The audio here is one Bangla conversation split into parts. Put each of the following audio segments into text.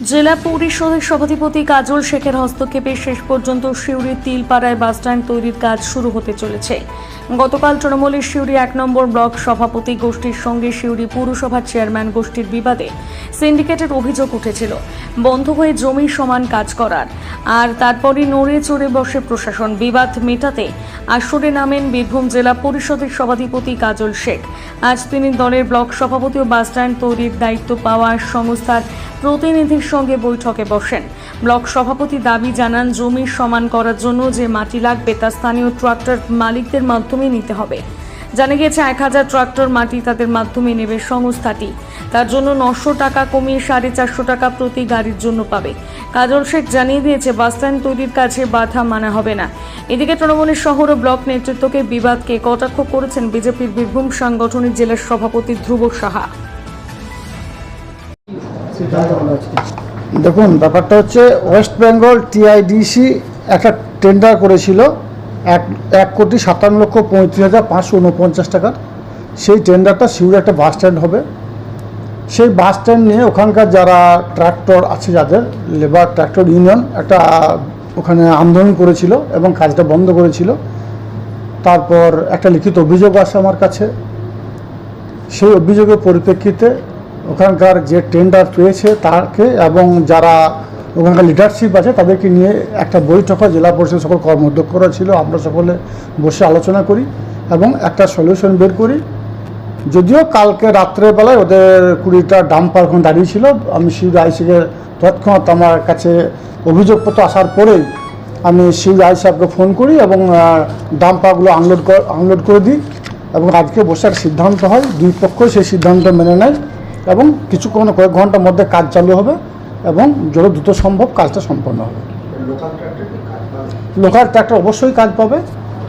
জেলা পরিষদের সভাধিপতি কাজল শেখের হস্তক্ষেপে শেষ পর্যন্ত সিউড়ির তিলপাড়ায় বাসস্ট্যান্ড তৈরির কাজ শুরু হতে চলেছে। গতকাল তৃণমূলের সিউড়ি 1 নম্বর ব্লক সভাপতি গোষ্ঠীর সঙ্গে সিউড়ি পৌরসভার চেয়ারম্যান গোষ্ঠীর বিবাদে সিন্ডিকেটের অভিযোগ উঠেছিল বন্ধ হয়ে জমি সমান কাজ করার, আর তারপরই নড়ে চড়ে বসে প্রশাসন। বিবাদ মেটাতে আসরে নামেন বীরভূম জেলা পরিষদের সভাধিপতি কাজল শেখ। আজ তিনি দলের ব্লক সভাপতি ও বাসস্ট্যান্ড তৈরির দায়িত্ব পাওয়া সংস্থার প্রতিনিধির সঙ্গে বৈঠকে বসেন। ব্লক সভাপতি দাবি জানান, জমি সমান করার জন্য যে মাটি লাগবে তা স্থানীয় ট্রাক্টর মালিকদের মাধ্যমে নিতে হবে। জানা গিয়েছে 1000 ট্রাক্টর মাটি তাদের মাধ্যমে নেবে সংস্থাটি। তার জন্য 900 টাকা কমিয়ে 450 টাকা প্রতি গাড়ির জন্য পাবে। কাজল শেখ জানিয়ে দিয়েছে, বাসস্ট্যান্ড তৈরির কাছে বাধা মানা হবে না। এদিকে তৃণমূলের শহর ও ব্লক নেতৃত্বকে বিবাদকে কটাক্ষ করেছেন বিজেপির বীরভূম সাংগঠনিক জেলার সভাপতি ধ্রুব সাহা। দেখুন, ব্যাপারটা হচ্ছে ওয়েস্ট বেঙ্গল টিআইডিসি একটা টেন্ডার করেছিল 1,57,35,549 টাকার। সেই টেন্ডারটা সিউড়ি একটা বাস স্ট্যান্ড হবে। সেই বাস স্ট্যান্ড নিয়ে ওখানকার যারা ট্রাক্টর আছে, যাদের লেবার ট্রাক্টর ইউনিয়ন একটা ওখানে আন্দোলন করেছিল এবং কাজটা বন্ধ করেছিল। তারপর একটা লিখিত অভিযোগ আসে আমার কাছে। সেই অভিযোগের পরিপ্রেক্ষিতে ওখানকার যে টেন্ডার পেয়েছে তাকে এবং যারা ওখানকার লিডারশিপ আছে তাদেরকে নিয়ে একটা বৈঠক হয়। জেলা পরিষদের সকল কর্মাধ্যক্ষরা ছিল, আমরা সকলে বসে আলোচনা করি এবং একটা সলিউশন বের করি। যদিও কালকে রাত্রেবেলায় ওদের 20টা ডাম্পার ওখানে দাঁড়িয়েছিল। আমি সিউড়ি আইসিকে তৎক্ষণাৎ আমার কাছে অভিযোগপত্র আসার পরেই আমি সিউড়ি আইসি সাহেবকে ফোন করি এবং ডাম্পারগুলো আনলোড করে দিই এবং আজকে বসে একটা সিদ্ধান্ত হয়। দুই পক্ষই সেই সিদ্ধান্ত মেনে নেয় এবং কয়েক ঘন্টার মধ্যে কাজ চালু হবে এবং যত দ্রুত সম্ভব কাজটা সম্পন্ন হবে। লোকাল ট্রাক্টর অবশ্যই কাজ পাবে।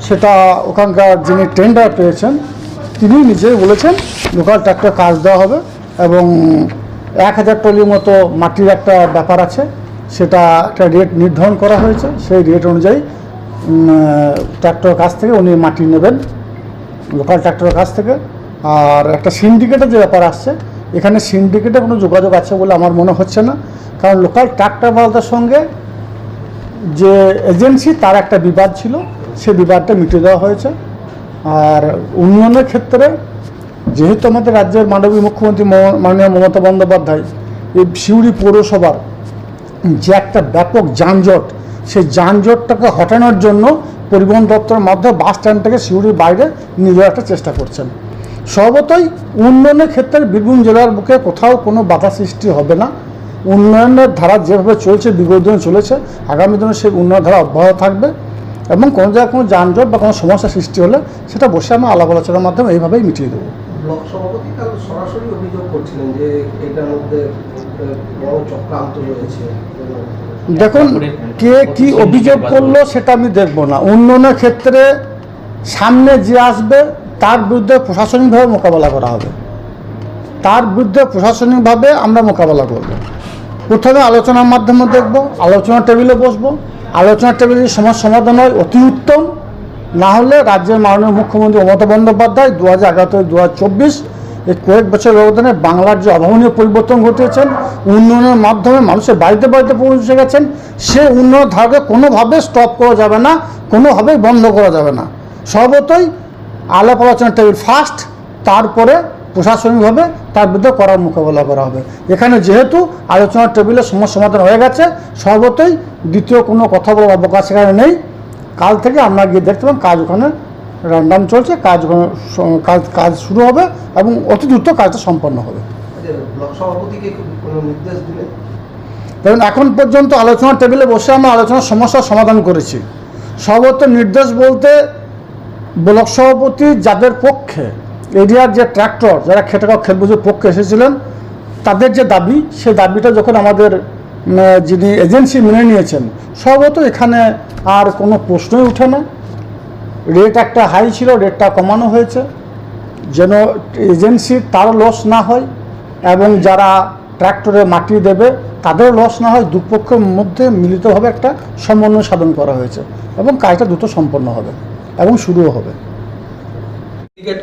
সেটা ওখানকার যিনি টেন্ডার পেয়েছেন তিনি নিজেই বলেছেন লোকাল ট্রাক্টর কাজ দেওয়া হবে এবং 1000 টলির মতো মাটির একটা ব্যাপার আছে, সেটা একটা রেট নির্ধারণ করা হয়েছে। সেই রেট অনুযায়ী ট্রাক্টরের কাছ থেকে উনি মাটি নেবেন, লোকাল ট্রাক্টরের কাছ থেকে। আর একটা সিন্ডিকেটের যে ব্যাপার আসছে, এখানে সিন্ডিকেটে কোনো যোগাযোগ আছে বলে আমার মনে হচ্ছে না, কারণ লোকাল ট্রাক্টরওয়ালাদের সঙ্গে যে এজেন্সি তার একটা বিবাদ ছিল, সেই বিবাদটা মিটিয়ে দেওয়া হয়েছে। আর উন্নয়নের ক্ষেত্রে যেহেতু আমাদের রাজ্যের মাননীয় মুখ্যমন্ত্রী মাননীয় মমতা বন্দ্যোপাধ্যায় এই সিউড়ি পৌরসভার যে একটা ব্যাপক যানজট, সেই যানজটটাকে হটানোর জন্য পরিবহন দপ্তরের মাধ্যমে বাস স্ট্যান্ডটাকে সিউড়ির বাইরে নিয়ে যাওয়ার একটা চেষ্টা করছেন। স্বভাবতই উন্নয়নের ক্ষেত্রে বীরভূম জেলার বুকে কোথাও কোনো বাধা সৃষ্টি হবে না। উন্নয়নের ধারা যেভাবে চলছে, বিগত দিনে চলেছে, আগামী দিনে সেই উন্নয়নের ধারা অব্যাহত থাকবে এবং কোনো জায়গায় কোনো যানজট বা কোনো সমস্যা সৃষ্টি হলে সেটা বসে আমরা আলাপ আলোচনার মাধ্যমে এইভাবেই মিটিয়ে দেবো। ব্লক সভাপতি কাল সরাসরি অভিযোগ করছিলেন যে এটার মধ্যে বড় চক্রান্ত রয়েছে। দেখুন, কে কি অভিযোগ করলো সেটা আমি দেখব না। উন্নয়নের ক্ষেত্রে সামনে যে আসবে তার বিরুদ্ধে প্রশাসনিকভাবে মোকাবেলা করা হবে, তার বিরুদ্ধে প্রশাসনিকভাবে আমরা মোকাবেলা করব। প্রথমে আলোচনার মাধ্যমে দেখব, আলোচনার টেবিলে বসবো। আলোচনার টেবিলে সমস্যা সমাধান হয় অতি উত্তম, না হলে রাজ্যের মাননীয় মুখ্যমন্ত্রী মমতা বন্দ্যোপাধ্যায় 2011 থেকে 2024 এই কয়েক বছর ব্যবধানে বাংলার যে অভাবনীয় পরিবর্তন ঘটিয়েছেন, উন্নয়নের মাধ্যমে মানুষের বাড়িতে বাড়িতে পৌঁছে গেছেন, সে উন্নয়ন ধারাকে কোনোভাবে স্টপ করা যাবে না, কোনোভাবেই বন্ধ করা যাবে না। সর্বতই আলাপ আলোচনার টেবিল ফার্স্ট, তারপরে প্রশাসনিকভাবে তার বিরুদ্ধে করার মোকাবেলা করা হবে। এখানে যেহেতু আলোচনার টেবিলে সমস্যা সমাধান হয়ে গেছে, সর্বতই দ্বিতীয় কোনো কথা বলার অবকাশ এখানে নেই। কাল থেকে আমরা গিয়ে দেখতে পাবেন কাজ ওখানে রান্ডাম চলছে, কাজ শুরু হবে এবং অতি দ্রুত কাজটা সম্পন্ন হবে। ব্লক সভাপতিকে কোনো নির্দেশ দিলেন? দেখুন, এখন পর্যন্ত আলোচনার টেবিলে বসে আমরা আলোচনার সমস্যার সমাধান করেছি। সর্বত্র নির্দেশ বলতে ব্লক সভাপতি যাদের পক্ষে এরিয়ার যে ট্রাক্টর যারা খেটে খাওয়া খেতমজুর পক্ষে এসেছিলেন, তাদের যে দাবি, সেই দাবিটা যখন আমাদের যিনি এজেন্সি মেনে নিয়েছেন, সর্বত এখানে আর কোনো প্রশ্নই ওঠে না। রেট একটা হাই ছিল, রেটটা কমানো হয়েছে যেন এজেন্সির তারও লস না হয় এবং যারা ট্রাক্টরে মাটি দেবে তাদেরও লস না হয়। দুপক্ষের মধ্যে মিলিতভাবে একটা সমন্বয় সাধন করা হয়েছে এবং কাজটা দ্রুত সম্পন্ন হবে এবং শুরুও হবে। সিন্ডিকেট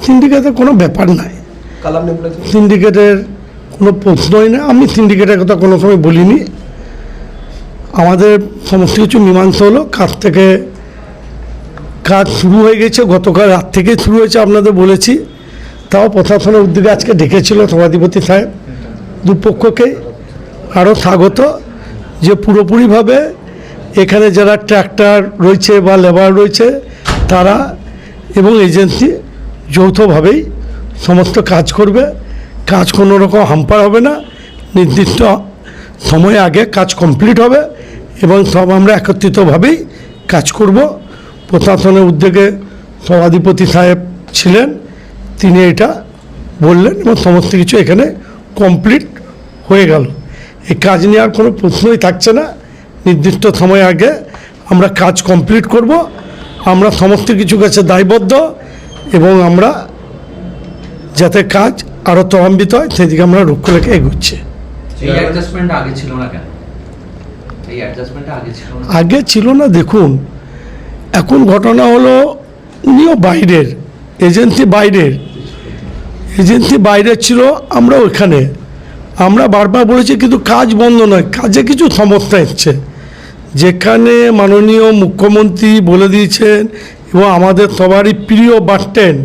সিন্ডিকেটের কোনো ব্যাপার নাই। কালাম নিয়ে বলেছেন সিন্ডিকেটের কোনো প্রশ্নই না। আমি সিন্ডিকেটের কথা কোনো সময় বলিনি। আমাদের সমস্ত কিছু মীমাংসা হলো, কাজ শুরু হয়ে গেছে, গতকাল রাত থেকে শুরু হয়েছে আপনাদের বলেছি। তাও প্রশাসনের উদ্যোগে আজকে ডেকেছিল সভাধিপতি সাহেব দুপক্ষকে, আরও স্বাগত যে পুরোপুরিভাবে এখানে যারা ট্র্যাক্টর রয়েছে বা লেবার রয়েছে তারা এবং এজেন্সি যৌথভাবেই সমস্ত কাজ করবে। কাজ কোনো রকম হাম্পার হবে না, নির্দিষ্ট সময় আগে কাজ কমপ্লিট হবে এবং সব আমরা একত্রিতভাবেই কাজ করব। প্রশাসনের উদ্যোগে সভাধিপতি সাহেব ছিলেন, তিনি এটা বললেন এবং সমস্ত কিছু এখানে কমপ্লিট হয়ে গেল। এই কাজ নিয়ে আর কোনো প্রশ্নই থাকছে না। নির্দিষ্ট সময় আগে আমরা কাজ কমপ্লিট করব। আমরা সমস্ত কিছু কাছে দায়বদ্ধ এবং আমরা যাতে কাজ আরও ত্বরান্বিত হয় সেদিকে আমরা লক্ষ্য রেখে এগোচ্ছি। আগে ছিল না, দেখুন এখন ঘটনা হলো উনিও বাইরের এজেন্সি, বাইরের ছিল, আমরা ওইখানে আমরা বারবার বলেছি কিন্তু কাজ বন্ধ নয়, কাজে কিছু সমস্যা এসছে। যেখানে মাননীয় মুখ্যমন্ত্রী বলে দিয়েছেন এবং আমাদের সবারই প্রিয় বাস স্ট্যান্ড,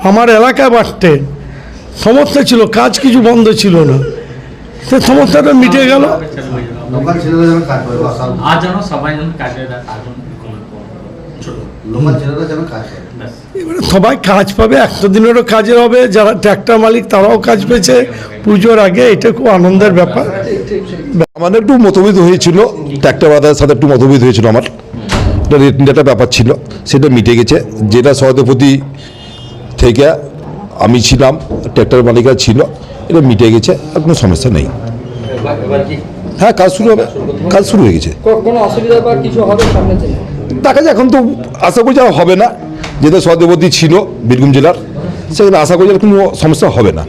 আমার এলাকায় বাস স্ট্যান্ড, সমস্যা ছিল, কাজ কিছু বন্ধ ছিল না, সে সমস্যাটা মিটে গেল। এবারে সবাই কাজ পাবে, একটা দিনেরও কাজের হবে। যারা ট্র্যাক্টর মালিক তারাও কাজ পেয়েছে পুজোর আগে, এটা খুব আনন্দের ব্যাপার। আমাদের একটু মতভেদ হয়েছিল, ট্র্যাক্টর বাজারের সাথে একটু মতভেদ হয়েছিল, আমার একটা ব্যাপার ছিল, সেটা মিটে গেছে। যেটা সভাধিপতি থেকে আমি ছিলাম, ট্র্যাক্টর মালিকরা ছিল, এটা মিটে গেছে, আর কোনো সমস্যা নেই। হ্যাঁ, কাজ শুরু হবে, কাজ শুরু হয়ে গেছে। দেখা যায়, এখন তো আশা করছি আর হবে না। যেটা সভাধিপতি ছিল বীরভূম জেলার, সেখানে আশা করছি আর কোনো সমস্যা হবে না।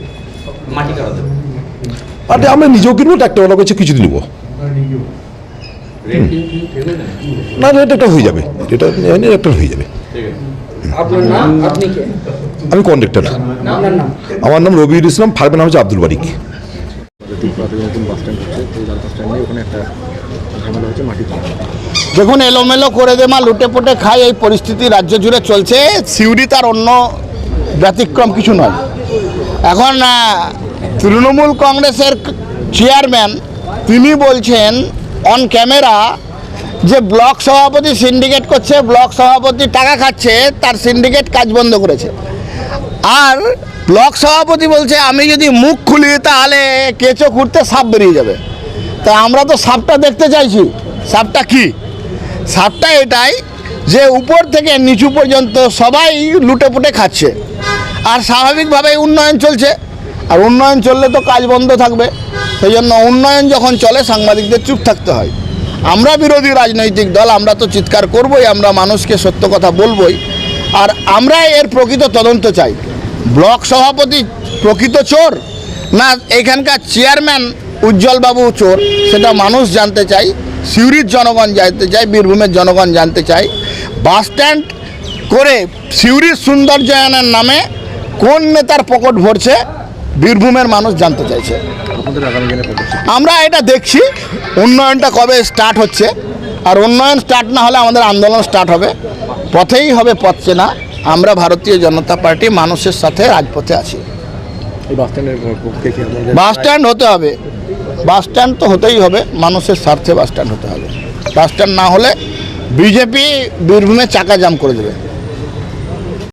আর আমরা নিজেও কিনবো, ট্র্যাক্টরওয়ালা কাছে কিছু নিব না, রেট একটা হয়ে যাবে, এটা একটা হয়ে যাবে। আমি কন্ডাক্টর, আমার নাম রবিউল ইসলাম, ফার্মের নাম হচ্ছে আব্দুল বারিক। দেখুন, এলোমেলো করে দে মা লুটে পুটে খায়, এই পরিস্থিতি রাজ্য জুড়ে চলছে। সিউড়ি তার অন্য ব্যতিক্রম কিছু নয়। এখন তৃণমূল কংগ্রেসের চেয়ারম্যান তিনি বলছেন অন ক্যামেরা যে ব্লক সভাপতি সিন্ডিকেট করছে, ব্লক সভাপতি টাকা খাচ্ছে, তার সিন্ডিকেট কাজ বন্ধ করেছে। আর ব্লক সভাপতি বলছে আমি যদি মুখ খুলি তাহলে কেঁচো খুঁড়তে সাপ বেরিয়ে যাবে। তা আমরা তো সাপটা দেখতে চাইছি। সাপটা কি? সাপটা এটাই যে উপর থেকে নিচু পর্যন্ত সবাই লুটে পুটে খাচ্ছে, আর স্বাভাবিকভাবেই উন্নয়ন চলছে। আর উন্নয়ন চললে তো কাজ বন্ধ থাকবে। সেই জন্য উন্নয়ন যখন চলে সাংবাদিকদের চুপ থাকতে হয়। আমরা বিরোধী রাজনৈতিক দল, আমরা তো চিৎকার করবই, আমরা মানুষকে সত্য কথা বলবই। আর আমরা এর প্রকৃত তদন্ত চাই। ব্লক সভাপতি প্রকৃত চোর না এখানকার চেয়ারম্যান উজ্জ্বলবাবু চোর, সেটা মানুষ জানতে চাই, সিউড়ির জনগণ জানতে চাই, বীরভূমের জনগণ জানতে চাই। বাস স্ট্যান্ড করে সিউড়ির সৌন্দর্যায়নের নামে কোন নেতার পকেট ভরছে বীরভূমের মানুষ জানতে চাইছে। আমরা এটা দেখছি উন্নয়নটা কবে স্টার্ট হচ্ছে, আর উন্নয়ন স্টার্ট না হলে আমাদের আন্দোলন স্টার্ট হবে। পথেই হবে, পথ চেনা। আমরা ভারতীয় জনতা পার্টি মানুষের সাথে রাজপথে আছি। বাস স্ট্যান্ড হতে হবে, বাস স্ট্যান্ড তো হতেই হবে, মানুষের স্বার্থে বাস স্ট্যান্ড হতে হবে। বাস স্ট্যান্ড না হলে বিজেপি বীরভূমে চাকা জাম করে দেবে।